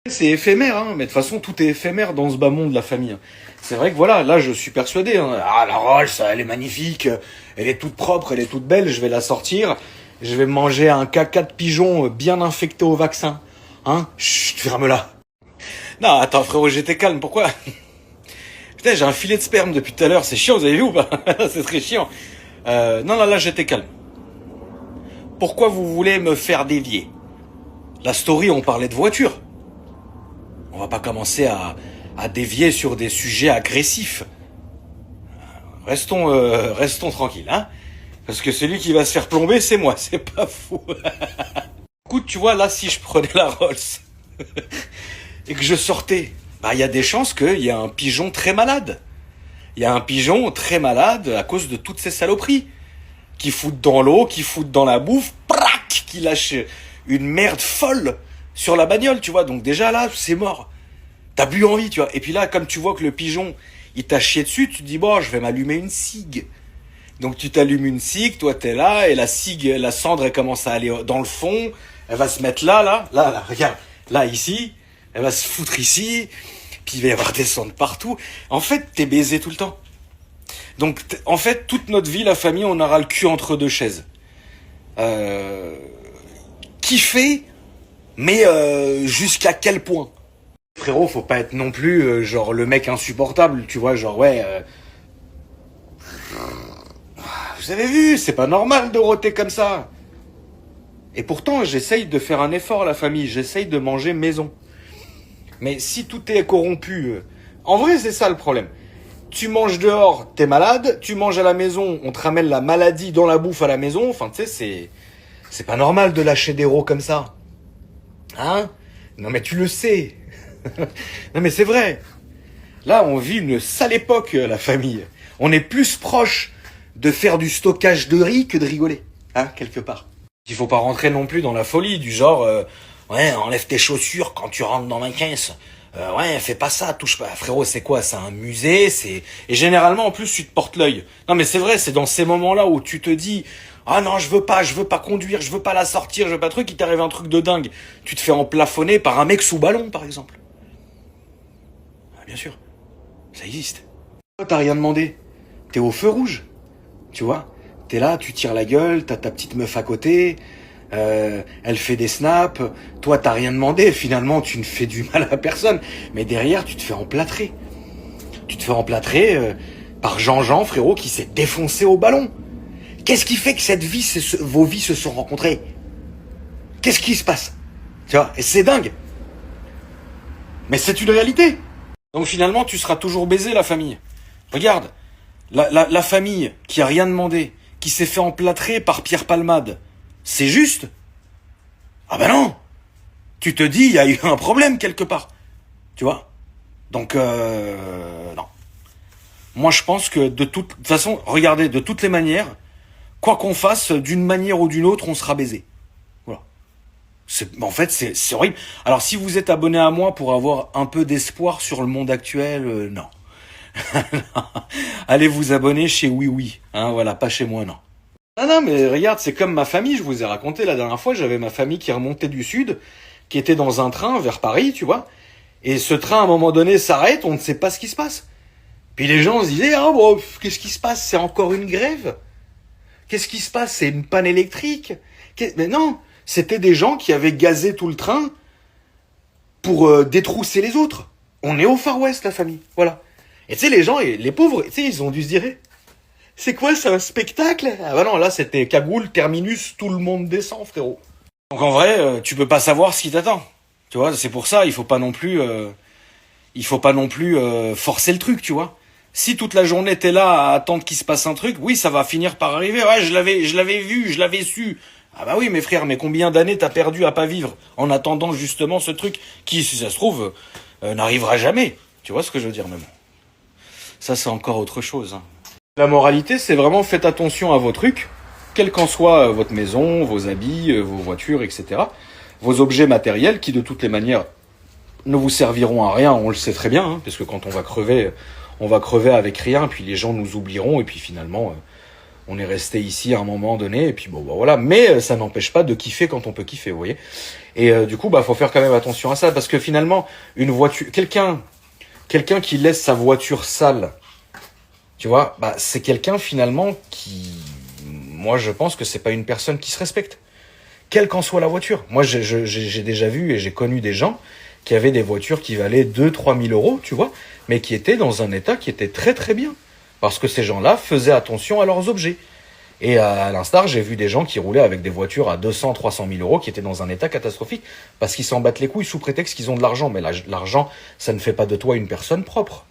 C'est éphémère, hein, mais de toute façon, tout est éphémère dans ce bas monde de la famille. C'est vrai que voilà, là, je suis persuadé. Hein, ah, la Rolls, elle est magnifique, elle est toute propre, elle est toute belle, je vais la sortir. Je vais manger un caca de pigeon bien infecté au vaccin. Hein? Chut, ferme-la. Non, attends, frérot, j'étais calme, pourquoi? Putain, j'ai un filet de sperme depuis tout à l'heure, c'est chiant, vous avez vu ou pas? C'est très chiant. Non, là, j'étais calme. Pourquoi vous voulez me faire dévier? La story, on parlait de voiture. On va pas commencer à dévier sur des sujets agressifs. Restons tranquilles, hein. Parce que celui qui va se faire plomber, c'est moi, c'est pas fou. Écoute, tu vois, là, si je prenais la Rolls et que je sortais, bah, il y a des chances qu'il y ait un pigeon très malade. Il y a un pigeon très malade à cause de toutes ces saloperies. Qui foutent dans l'eau, qui foutent dans la bouffe, prac, qui lâche une merde folle sur la bagnole, tu vois. Donc déjà là, c'est mort. T'as plus envie, tu vois. Et puis là, comme tu vois que le pigeon, il t'a chié dessus, tu te dis, bon, je vais m'allumer une cigue. Donc tu t'allumes une cigue, toi t'es là, et la cigue, la cendre, elle commence à aller dans le fond, elle va se mettre là, regarde, là, ici, elle va se foutre ici, puis il va y avoir des cendres partout. En fait, t'es baisé tout le temps. Donc, en fait, toute notre vie, la famille, on aura le cul entre deux chaises. Kiffer, mais jusqu'à quel point? Frérot, faut pas être non plus genre le mec insupportable, tu vois, genre ouais. Vous avez vu, c'est pas normal de rôter comme ça. Et pourtant, j'essaye de faire un effort, la famille. J'essaye de manger maison. Mais si tout est corrompu, en vrai, c'est ça le problème. Tu manges dehors, t'es malade. Tu manges à la maison, on te ramène la maladie dans la bouffe à la maison. Enfin, tu sais, c'est pas normal de lâcher des rots comme ça. Hein? Non, mais tu le sais. Non, mais c'est vrai. Là, on vit une sale époque, la famille. On est plus proche de faire du stockage de riz que de rigoler. Hein, quelque part. Il faut pas rentrer non plus dans la folie, du genre, ouais, enlève tes chaussures quand tu rentres dans ma caisse. Ouais, fais pas ça, touche pas. Frérot, c'est quoi? C'est un musée, et généralement, en plus, tu te portes l'œil. Non, mais c'est vrai, c'est dans ces moments-là où tu te dis, ah non, je veux pas conduire, je veux pas la sortir, je veux pas truc, il t'arrive un truc de dingue. Tu te fais emplafonner par un mec sous ballon, par exemple. Ah, bien sûr. Ça existe. Toi, t'as rien demandé. T'es au feu rouge. Tu vois? T'es là, tu tires la gueule, t'as ta petite meuf à côté, elle fait des snaps, toi t'as rien demandé, finalement tu ne fais du mal à personne, mais derrière tu te fais emplâtrer. Tu te fais emplâtrer par Jean-Jean, frérot, qui s'est défoncé au ballon. Qu'est-ce qui fait que vos vies se sont rencontrées? Qu'est-ce qui se passe? Tu vois? Et c'est dingue. Mais c'est une réalité. Donc finalement tu seras toujours baisé, la famille. Regarde, la famille qui a rien demandé, qui s'est fait emplâtrer par Pierre Palmade, c'est juste? Ah ben non. Tu te dis, il y a eu un problème quelque part. Tu vois? Donc, non. Moi, je pense que de toute façon, regardez, de toutes les manières, quoi qu'on fasse, d'une manière ou d'une autre, on sera baisé. Voilà. En fait, c'est horrible. Alors, si vous êtes abonné à moi pour avoir un peu d'espoir sur le monde actuel, non. Allez vous abonner chez Oui Oui, hein, voilà, pas chez moi, non. Non, mais regarde, c'est comme ma famille, je vous ai raconté la dernière fois, j'avais ma famille qui remontait du sud, qui était dans un train vers Paris, tu vois, et ce train, à un moment donné, s'arrête, on ne sait pas ce qui se passe. Puis les gens se disaient, ah bon, qu'est-ce qui se passe? C'est encore une grève? Qu'est-ce qui se passe? C'est une panne électrique? Mais non, c'était des gens qui avaient gazé tout le train pour détrousser les autres. On est au Far West, la famille, voilà. Et tu sais, les gens, les pauvres, tu sais, ils ont dû se dire, c'est quoi, c'est un spectacle? Ah bah non, là, c'était cagoule, terminus, tout le monde descend, frérot. Donc en vrai, tu peux pas savoir ce qui t'attend. Tu vois, c'est pour ça, il faut pas non plus forcer le truc, tu vois. Si toute la journée t'es là à attendre qu'il se passe un truc, oui, ça va finir par arriver. Ouais, je l'avais vu, je l'avais su. Ah bah oui, mes frères, mais combien d'années t'as perdu à pas vivre en attendant justement ce truc qui, si ça se trouve, n'arrivera jamais. Tu vois ce que je veux dire, même. Ça, c'est encore autre chose. Hein. La moralité, c'est vraiment faites attention à vos trucs, quelle qu'en soit votre maison, vos habits, vos voitures, etc. Vos objets matériels qui, de toutes les manières, ne vous serviront à rien, on le sait très bien, hein, parce que quand on va crever avec rien, puis les gens nous oublieront, et puis finalement, On est resté ici à un moment donné, et puis bon, bah voilà. Mais ça n'empêche pas de kiffer quand on peut kiffer, vous voyez. Et du coup, bah faut faire quand même attention à ça, parce que finalement, une voiture, quelqu'un qui laisse sa voiture sale, tu vois, bah c'est quelqu'un finalement qui, moi je pense que c'est pas une personne qui se respecte, quelle qu'en soit la voiture. Moi j'ai déjà vu et j'ai connu des gens qui avaient des voitures qui valaient 2 000 à 3 000 euros, tu vois, mais qui étaient dans un état qui était très très bien, parce que ces gens-là faisaient attention à leurs objets. Et à l'instar, j'ai vu des gens qui roulaient avec des voitures à 200 à 300 000 euros qui étaient dans un état catastrophique parce qu'ils s'en battent les couilles sous prétexte qu'ils ont de l'argent. Mais l'argent, ça ne fait pas de toi une personne propre.